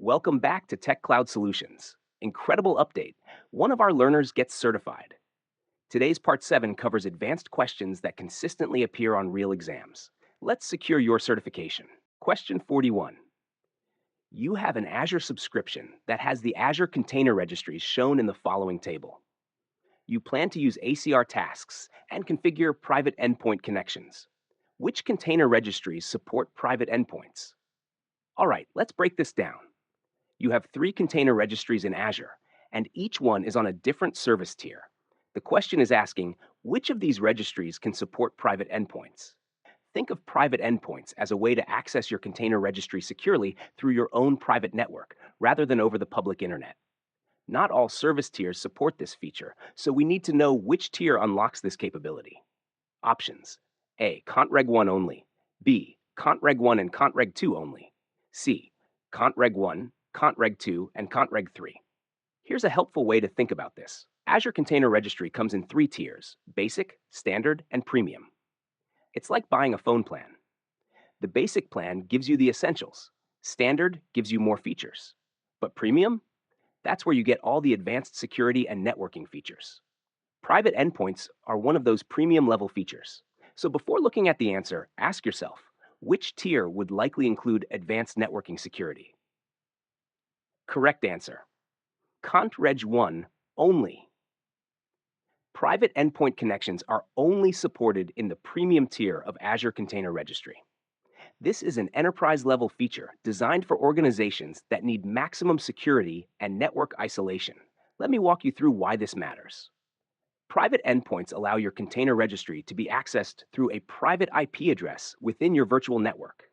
Welcome back to Tech Cloud Solutions. Incredible update. One of our learners gets certified. Today's Part 7 covers advanced questions that consistently appear on real exams. Let's secure your certification. Question 41. You have an Azure subscription that has the Azure container registries shown in the following table. You plan to use ACR tasks and configure private endpoint connections. Which container registries support private endpoints? All right, let's break this down. You have 3 container registries in Azure, and each one is on a different service tier. The question is asking, which of these registries can support private endpoints? Think of private endpoints as a way to access your container registry securely through your own private network, rather than over the public internet. Not all service tiers support this feature, so we need to know which tier unlocks this capability. Options: A. Contreg 1 only. B. Contreg 1 and Contreg 2 only. C. Contreg 1, Contreg 2, and Contreg 3. Here's a helpful way to think about this. Azure Container Registry comes in 3 tiers: Basic, Standard, and Premium. It's like buying a phone plan. The Basic plan gives you the essentials. Standard gives you more features. But Premium? That's where you get all the advanced security and networking features. Private endpoints are one of those premium level features. So before looking at the answer, ask yourself, which tier would likely include advanced networking security? Correct answer: Contreg 1 only. Private endpoint connections are only supported in the premium tier of Azure Container Registry. This is an enterprise-level feature designed for organizations that need maximum security and network isolation. Let me walk you through why this matters. Private endpoints allow your container registry to be accessed through a private IP address within your virtual network.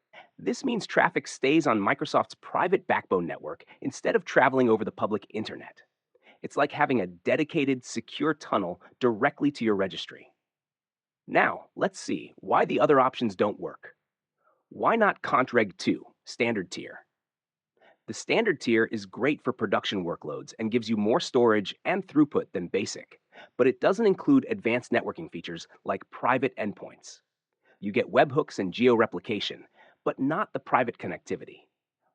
This means traffic stays on Microsoft's private backbone network instead of traveling over the public internet. It's like having a dedicated, secure tunnel directly to your registry. Now, let's see why the other options don't work. Why not Contreg 2, standard tier? The standard tier is great for production workloads and gives you more storage and throughput than basic, but it doesn't include advanced networking features like private endpoints. You get webhooks and geo-replication, but not the private connectivity.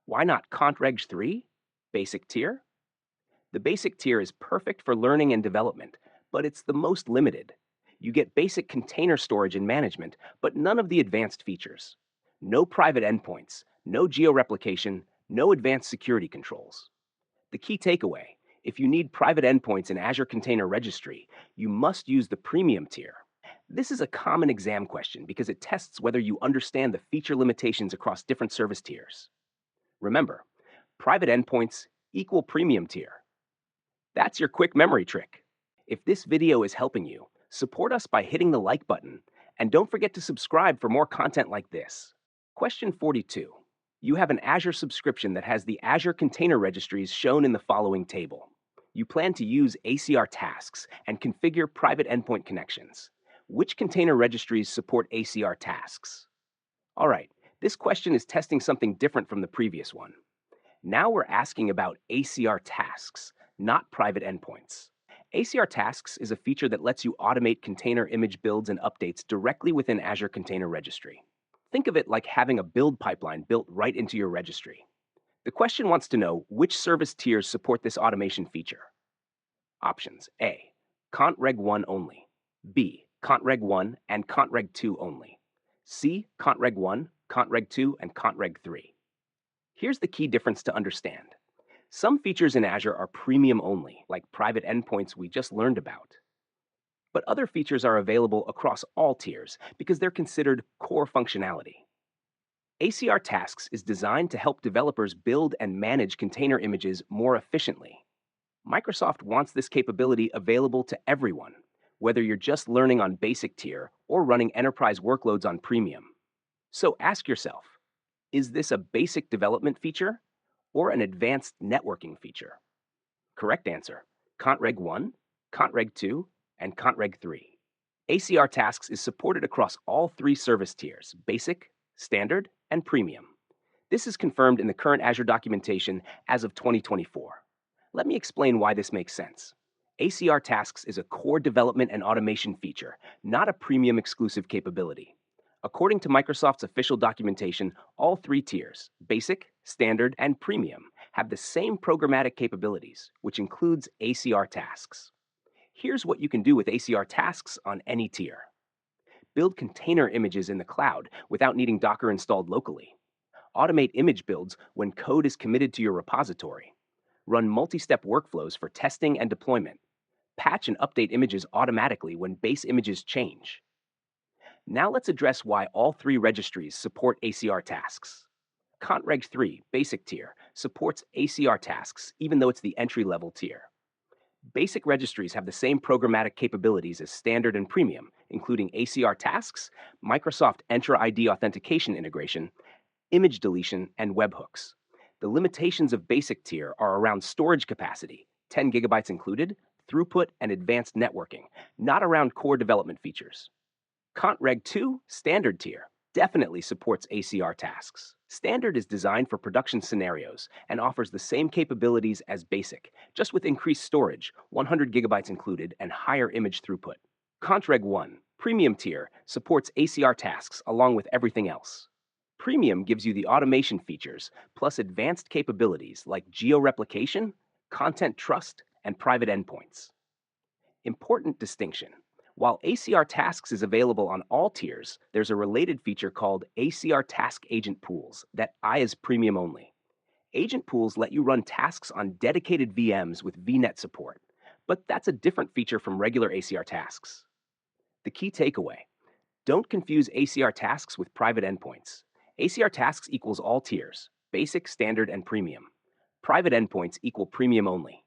Why not Contreg 3, basic tier? The basic tier is perfect for learning and development, but it's the most limited. You get basic container storage and management, but none of the advanced features. No private endpoints, no geo-replication, no advanced security controls. The key takeaway: if you need private endpoints in Azure Container Registry, you must use the premium tier. This is a common exam question because it tests whether you understand the feature limitations across different service tiers. Remember, private endpoints equal premium tier. That's your quick memory trick. If this video is helping you, support us by hitting the like button, and don't forget to subscribe for more content like this. Question 42. You have an Azure subscription that has the Azure Container Registries shown in the following table. You plan to use ACR tasks and configure private endpoint connections. Which container registries support ACR tasks? All right, this question is testing something different from the previous one. Now we're asking about ACR tasks, not private endpoints. ACR tasks is a feature that lets you automate container image builds and updates directly within Azure Container Registry. Think of it like having a build pipeline built right into your registry. The question wants to know which service tiers support this automation feature. Options: A. Contreg 1 only. B. Contreg 1 and Contreg 2 only. C. Contreg 1, Contreg 2, and Contreg 3. Here's the key difference to understand. Some features in Azure are premium only, like private endpoints we just learned about. But other features are available across all tiers because they're considered core functionality. ACR Tasks is designed to help developers build and manage container images more efficiently. Microsoft wants this capability available to everyone, whether you're just learning on basic tier or running enterprise workloads on premium. So ask yourself, is this a basic development feature or an advanced networking feature? Correct answer: Contreg 1, Contreg 2, and Contreg 3. ACR Tasks is supported across all 3 service tiers: Basic, Standard, and Premium. This is confirmed in the current Azure documentation as of 2024. Let me explain why this makes sense. ACR Tasks is a core development and automation feature, not a premium exclusive capability. According to Microsoft's official documentation, all 3 tiers, Basic, Standard, and Premium, have the same programmatic capabilities, which includes ACR tasks. Here's what you can do with ACR tasks on any tier. Build container images in the cloud without needing Docker installed locally. Automate image builds when code is committed to your repository. Run multi-step workflows for testing and deployment. Patch and update images automatically when base images change. Now let's address why all three registries support ACR tasks. ContReg 3, basic tier, supports ACR tasks even though it's the entry-level tier. Basic registries have the same programmatic capabilities as standard and premium, including ACR tasks, Microsoft Entra ID authentication integration, image deletion, and webhooks. The limitations of basic tier are around storage capacity, 10 gigabytes included, throughput, and advanced networking, not around core development features. ContReg 2, standard tier, definitely supports ACR tasks. Standard is designed for production scenarios and offers the same capabilities as basic, just with increased storage, 100 gigabytes included, and higher image throughput. ContReg 1, premium tier, supports ACR tasks along with everything else. Premium gives you the automation features, plus advanced capabilities like geo-replication, content trust, and private endpoints. Important distinction. While ACR tasks is available on all tiers, there's a related feature called ACR task agent pools that is premium only. Agent pools let you run tasks on dedicated VMs with VNet support, but that's a different feature from regular ACR tasks. The key takeaway: don't confuse ACR tasks with private endpoints. ACR tasks equals all tiers, basic, standard, and premium. Private endpoints equal premium only.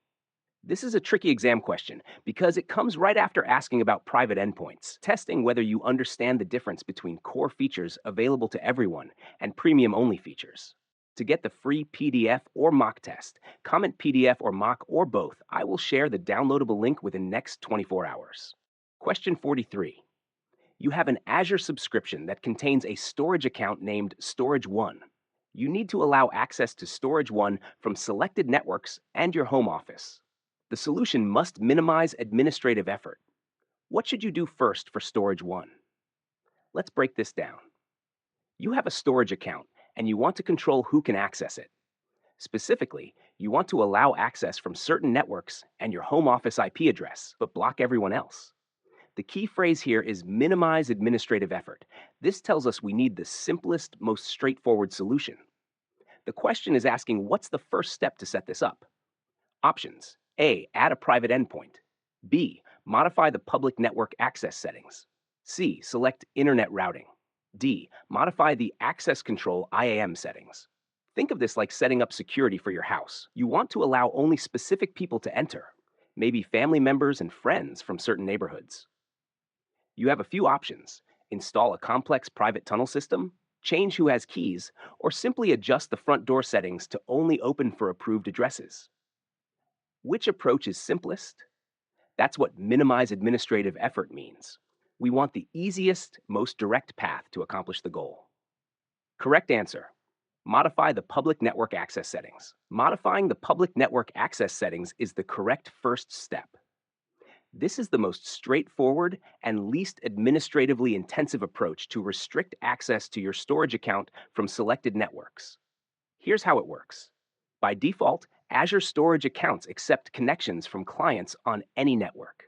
This is a tricky exam question because it comes right after asking about private endpoints, testing whether you understand the difference between core features available to everyone and premium-only features. To get the free PDF or mock test, comment PDF or mock or both. I will share the downloadable link within the next 24 hours. Question 43. You have an Azure subscription that contains a storage account named Storage One. You need to allow access to Storage One from selected networks and your home office. The solution must minimize administrative effort. What should you do first for Storage One? Let's break this down. You have a storage account, and you want to control who can access it. Specifically, you want to allow access from certain networks and your home office IP address, but block everyone else. The key phrase here is minimize administrative effort. This tells us we need the simplest, most straightforward solution. The question is asking, what's the first step to set this up? Options: A, add a private endpoint. B, modify the public network access settings. C, select internet routing. D, modify the access control IAM settings. Think of this like setting up security for your house. You want to allow only specific people to enter, maybe family members and friends from certain neighborhoods. You have a few options: install a complex private tunnel system, change who has keys, or simply adjust the front door settings to only open for approved addresses. Which approach is simplest? That's what minimize administrative effort means. We want the easiest, most direct path to accomplish the goal. Correct answer: modify the public network access settings. Modifying the public network access settings is the correct first step. This is the most straightforward and least administratively intensive approach to restrict access to your storage account from selected networks. Here's how it works. By default, Azure storage accounts accept connections from clients on any network.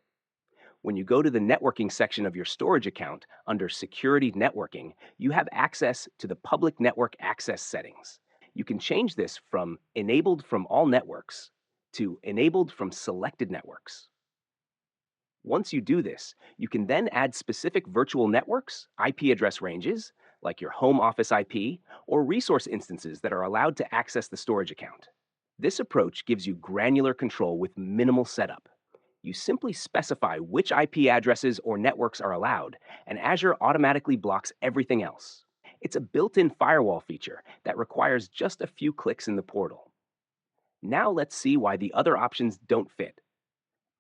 When you go to the networking section of your storage account under Security Networking, you have access to the public network access settings. You can change this from Enabled from all networks to Enabled from selected networks. Once you do this, you can then add specific virtual networks, IP address ranges, like your home office IP, or resource instances that are allowed to access the storage account. This approach gives you granular control with minimal setup. You simply specify which IP addresses or networks are allowed, and Azure automatically blocks everything else. It's a built-in firewall feature that requires just a few clicks in the portal. Now let's see why the other options don't fit.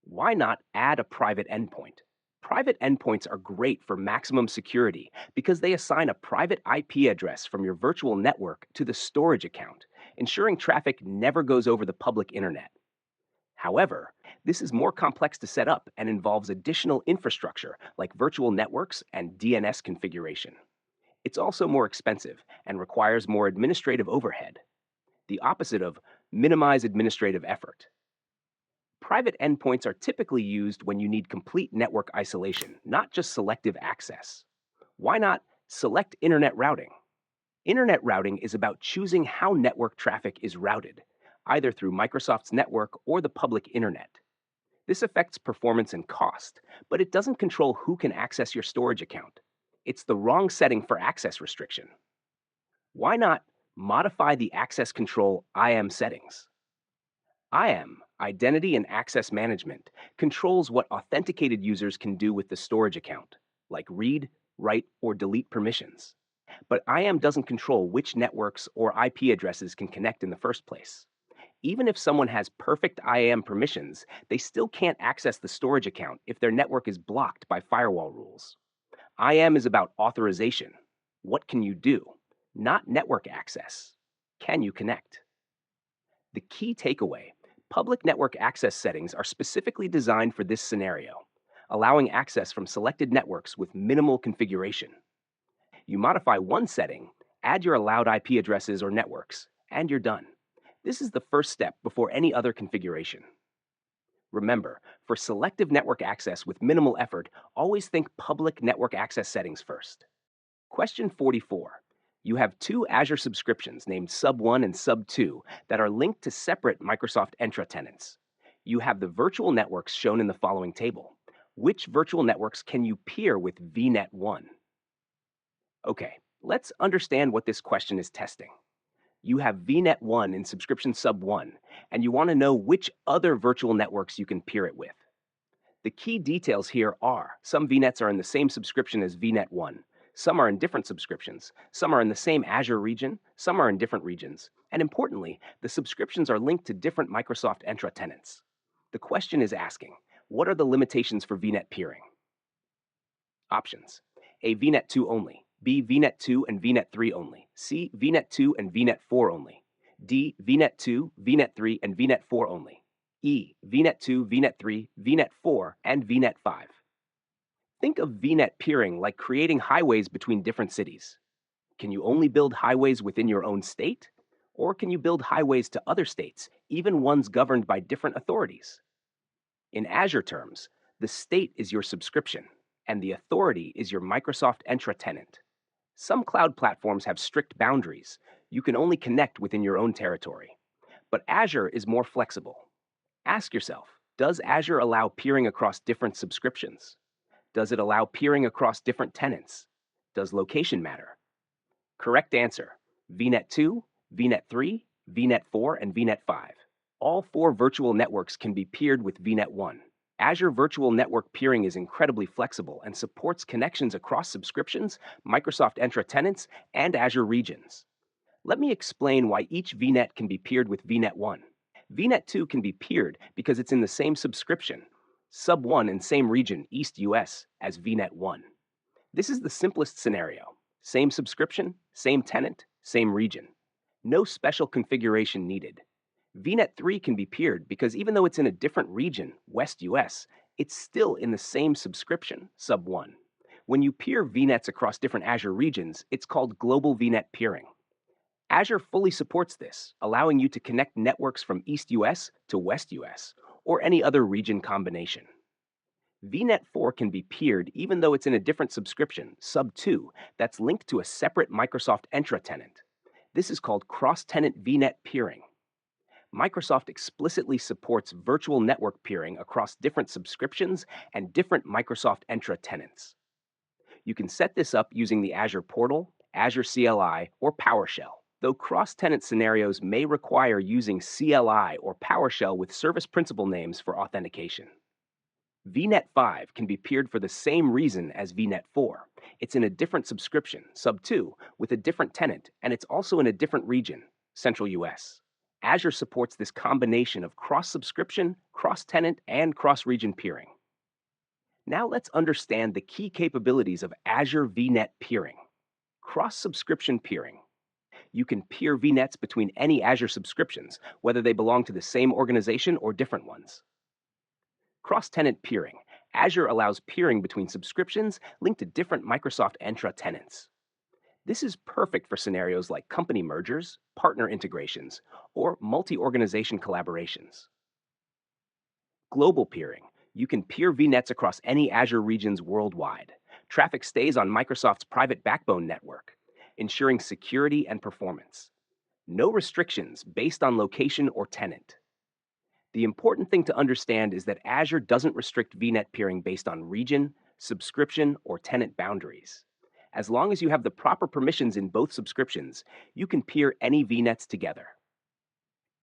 Why not add a private endpoint? Private endpoints are great for maximum security because they assign a private IP address from your virtual network to the storage account, ensuring traffic never goes over the public internet. However, this is more complex to set up and involves additional infrastructure like virtual networks and DNS configuration. It's also more expensive and requires more administrative overhead. The opposite of Minimize administrative effort. Private endpoints are typically used when you need complete network isolation, not just selective access. Why not select internet routing? Internet routing is about choosing how network traffic is routed, either through Microsoft's network or the public internet. This affects performance and cost, but it doesn't control who can access your storage account. It's the wrong setting for access restriction. Why not modify the access control IAM settings? IAM, Identity and Access Management, controls what authenticated users can do with the storage account, like read, write, or delete permissions. But IAM doesn't control which networks or IP addresses can connect in the first place. Even if someone has perfect IAM permissions, they still can't access the storage account if their network is blocked by firewall rules. IAM is about authorization. What can you do? Not network access. Can you connect? The key takeaway: public network access settings are specifically designed for this scenario, allowing access from selected networks with minimal configuration. You modify one setting, add your allowed IP addresses or networks, and you're done. This is the first step before any other configuration. Remember, for selective network access with minimal effort, always think public network access settings first. Question 44. You have two Azure subscriptions named Sub 1 and Sub 2 that are linked to separate Microsoft Entra tenants. You have the virtual networks shown in the following table. Which virtual networks can you peer with VNet 1? Okay, let's understand what this question is testing. You have VNet 1 in subscription Sub 1, and you want to know which other virtual networks you can peer it with. The key details here are some VNets are in the same subscription as VNet 1, some are in different subscriptions, some are in the same Azure region, some are in different regions, and importantly, the subscriptions are linked to different Microsoft Entra tenants. The question is asking, what are the limitations for VNet peering? Options: A. VNet 2 only. B. VNet 2 and VNet 3 only. C. VNet 2 and VNet 4 only. D. VNet 2, VNet 3, and VNet 4 only. E. VNet 2, VNet 3, VNet 4, and VNet 5. Think of VNet peering like creating highways between different cities. Can you only build highways within your own state? Or can you build highways to other states, even ones governed by different authorities? In Azure terms, the state is your subscription, and the authority is your Microsoft Entra tenant. Some cloud platforms have strict boundaries. You can only connect within your own territory. But Azure is more flexible. Ask yourself, does Azure allow peering across different subscriptions? Does it allow peering across different tenants? Does location matter? Correct answer: VNet 2, VNet 3, VNet 4, and VNet 5. All four virtual networks can be peered with VNet 1. Azure Virtual Network Peering is incredibly flexible and supports connections across subscriptions, Microsoft Entra tenants, and Azure regions. Let me explain why each VNet can be peered with VNet 1. VNet 2 can be peered because it's in the same subscription, Sub 1 and same region, East US, as VNet 1. This is the simplest scenario. Same subscription, same tenant, same region. No special configuration needed. VNet 3 can be peered because even though it's in a different region, West US, it's still in the same subscription, Sub 1. When you peer VNets across different Azure regions, it's called global VNet peering. Azure fully supports this, allowing you to connect networks from East US to West US, or any other region combination. VNet 4 can be peered even though it's in a different subscription, Sub 2, that's linked to a separate Microsoft Entra tenant. This is called Cross-Tenant VNet peering. Microsoft explicitly supports virtual network peering across different subscriptions and different Microsoft Entra tenants. You can set this up using the Azure Portal, Azure CLI, or PowerShell, though cross-tenant scenarios may require using CLI or PowerShell with service principal names for authentication. VNet 5 can be peered for the same reason as VNet 4. It's in a different subscription, Sub 2, with a different tenant, and it's also in a different region, Central US. Azure supports this combination of cross-subscription, cross-tenant, and cross-region peering. Now let's understand the key capabilities of Azure VNet peering. Cross-subscription peering. You can peer VNets between any Azure subscriptions, whether they belong to the same organization or different ones. Cross-tenant peering. Azure allows peering between subscriptions linked to different Microsoft Entra tenants. This is perfect for scenarios like company mergers, partner integrations, or multi-organization collaborations. Global peering. You can peer VNets across any Azure regions worldwide. Traffic stays on Microsoft's private backbone network, ensuring security and performance. No restrictions based on location or tenant. The important thing to understand is that Azure doesn't restrict VNet peering based on region, subscription, or tenant boundaries. As long as you have the proper permissions in both subscriptions, you can peer any VNets together.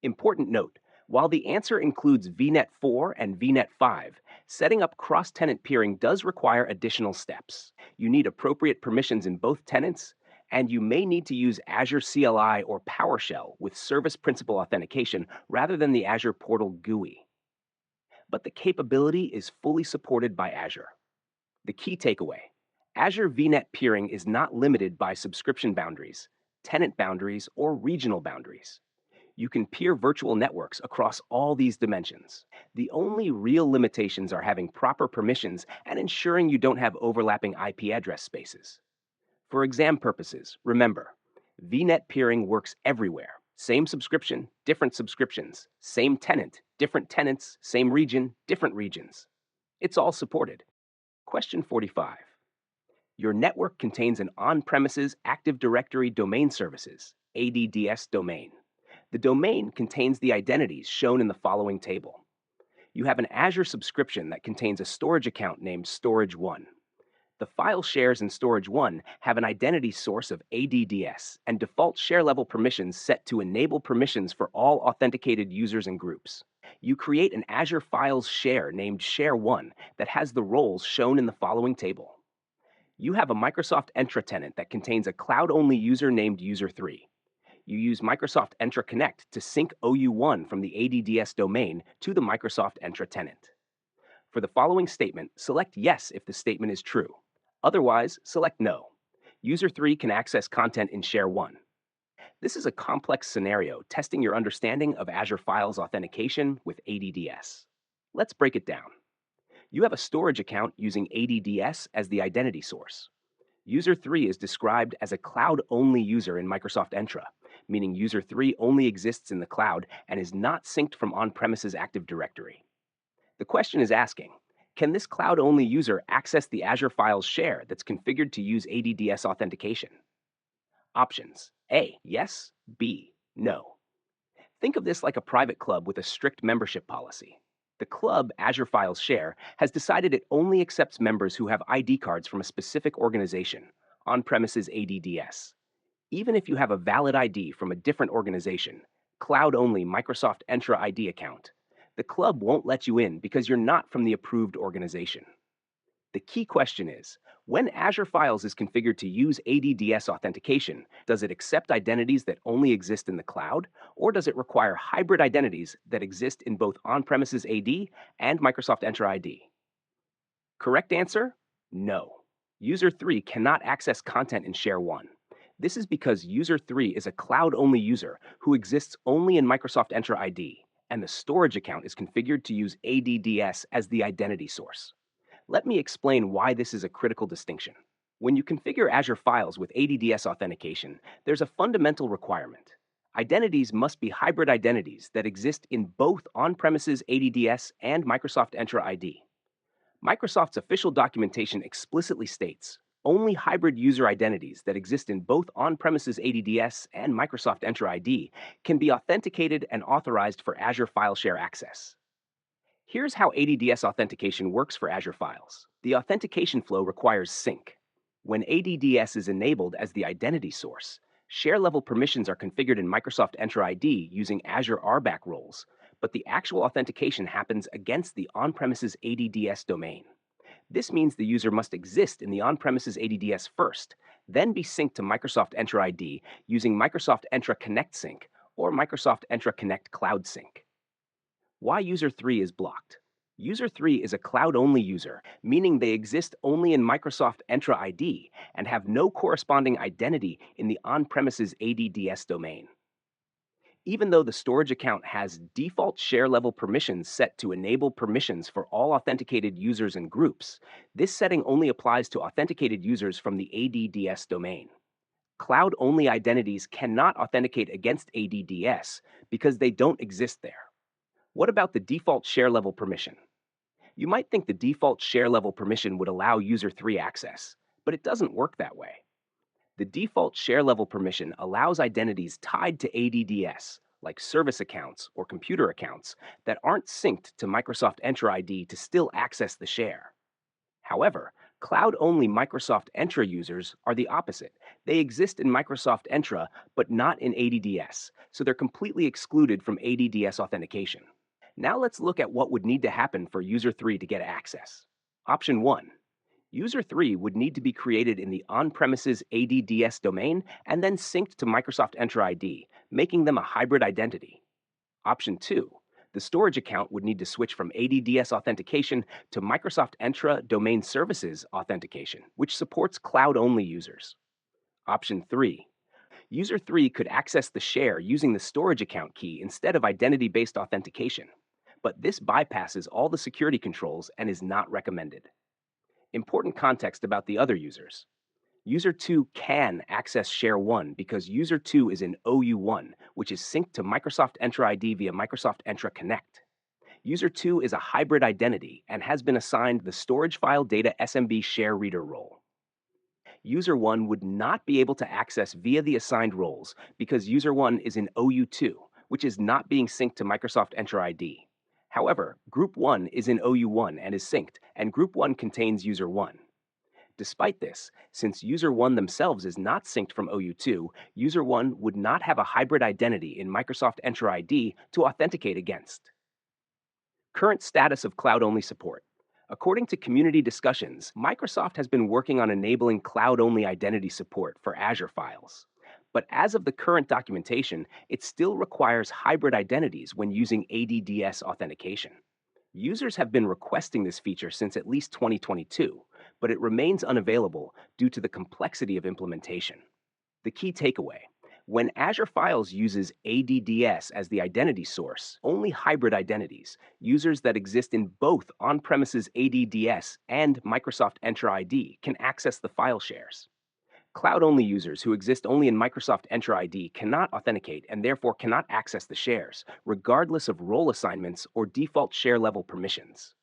Important note, while the answer includes VNet 4 and VNet 5, setting up cross-tenant peering does require additional steps. You need appropriate permissions in both tenants, and you may need to use Azure CLI or PowerShell with Service Principal Authentication rather than the Azure Portal GUI. But the capability is fully supported by Azure. The key takeaway, Azure VNet peering is not limited by subscription boundaries, tenant boundaries, or regional boundaries. You can peer virtual networks across all these dimensions. The only real limitations are having proper permissions and ensuring you don't have overlapping IP address spaces. For exam purposes, remember, VNet peering works everywhere. Same subscription, different subscriptions. Same tenant, different tenants. Same region, different regions. It's all supported. Question 45. Your network contains an on-premises Active Directory Domain Services, ADDS domain. The domain contains the identities shown in the following table. You have an Azure subscription that contains a storage account named Storage1. The file shares in Storage1 have an identity source of ADDS and default share level permissions set to enable permissions for all authenticated users and groups. You create an Azure Files share named Share1 that has the roles shown in the following table. You have a Microsoft Entra tenant that contains a cloud-only user named User3. You use Microsoft Entra Connect to sync OU1 from the ADDS domain to the Microsoft Entra tenant. For the following statement, select yes if the statement is true. Otherwise, select no. User 3 can access content in Share 1. This is a complex scenario testing your understanding of Azure Files authentication with ADDS. Let's break it down. You have a storage account using ADDS as the identity source. User 3 is described as a cloud-only user in Microsoft Entra, meaning User 3 only exists in the cloud and is not synced from on-premises Active Directory. The question is asking, can this cloud-only user access the Azure Files share that's configured to use ADDS authentication? Options: A, yes, B, no. Think of this like a private club with a strict membership policy. The club, Azure Files Share, has decided it only accepts members who have ID cards from a specific organization, on-premises ADDS. Even if you have a valid ID from a different organization, cloud-only Microsoft Entra ID account, the club won't let you in because you're not from the approved organization. The key question is, when Azure Files is configured to use ADDS authentication, does it accept identities that only exist in the cloud, or does it require hybrid identities that exist in both on-premises AD and Microsoft Entra ID? Correct answer? No. User 3 cannot access content in Share 1. This is because User 3 is a cloud-only user who exists only in Microsoft Entra ID, and the storage account is configured to use ADDS as the identity source. Let me explain why this is a critical distinction. When you configure Azure Files with ADDS authentication, there's a fundamental requirement. Identities must be hybrid identities that exist in both on-premises ADDS and Microsoft Entra ID. Microsoft's official documentation explicitly states only hybrid user identities that exist in both on-premises ADDS and Microsoft Entra ID can be authenticated and authorized for Azure File Share access. Here's how ADDS authentication works for Azure Files. The authentication flow requires sync. When ADDS is enabled as the identity source, share-level permissions are configured in Microsoft Entra ID using Azure RBAC roles, but the actual authentication happens against the on-premises ADDS domain. This means the user must exist in the on-premises ADDS first, then be synced to Microsoft Entra ID using Microsoft Entra Connect Sync or Microsoft Entra Connect Cloud Sync. Why User 3 is blocked? User 3 is a cloud-only user, meaning they exist only in Microsoft Entra ID and have no corresponding identity in the on-premises ADDS domain. Even though the storage account has default share-level permissions set to enable permissions for all authenticated users and groups, this setting only applies to authenticated users from the ADDS domain. Cloud-only identities cannot authenticate against ADDS because they don't exist there. What about the default share level permission? You might think the default share level permission would allow user 3 access, but it doesn't work that way. The default share level permission allows identities tied to ADDS, like service accounts or computer accounts, that aren't synced to Microsoft Entra ID to still access the share. However, cloud-only Microsoft Entra users are the opposite. They exist in Microsoft Entra, but not in ADDS, so they're completely excluded from ADDS authentication. Now let's look at what would need to happen for user 3 to get access. Option 1. User 3 would need to be created in the on-premises ADDS domain and then synced to Microsoft Entra ID, making them a hybrid identity. Option 2. The storage account would need to switch from ADDS authentication to Microsoft Entra Domain Services authentication, which supports cloud-only users. Option 3. User 3 could access the share using the storage account key instead of identity-based authentication, but this bypasses all the security controls and is not recommended. Important context about the other users. User 2 can access Share 1 because User 2 is in OU1, which is synced to Microsoft Entra ID via Microsoft Entra Connect. User 2 is a hybrid identity and has been assigned the Storage File Data SMB Share Reader role. User 1 would not be able to access via the assigned roles because User 1 is in OU2, which is not being synced to Microsoft Entra ID. However, Group 1 is in OU1 and is synced, and Group 1 contains User 1. Despite this, since User 1 themselves is not synced from OU2, User 1 would not have a hybrid identity in Microsoft Entra ID to authenticate against. Current status of cloud-only support. According to community discussions, Microsoft has been working on enabling cloud-only identity support for Azure files. But as of the current documentation, it still requires hybrid identities when using ADDS authentication. Users have been requesting this feature since at least 2022, but it remains unavailable due to the complexity of implementation. The key takeaway: when Azure Files uses ADDS as the identity source, only hybrid identities, users that exist in both on-premises ADDS and Microsoft Entra ID, can access the file shares. Cloud-only users who exist only in Microsoft Entra ID cannot authenticate and therefore cannot access the shares, regardless of role assignments or default share level permissions.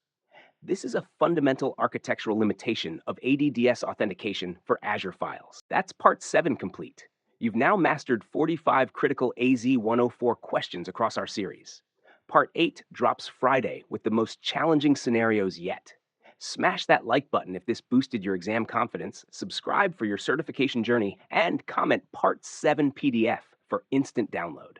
This is a fundamental architectural limitation of ADDS authentication for Azure files. That's Part 7 complete. You've now mastered 45 critical AZ-104 questions across our series. Part 8 drops Friday with the most challenging scenarios yet. Smash that like button if this boosted your exam confidence, subscribe for your certification journey, and comment Part 7 PDF for instant download.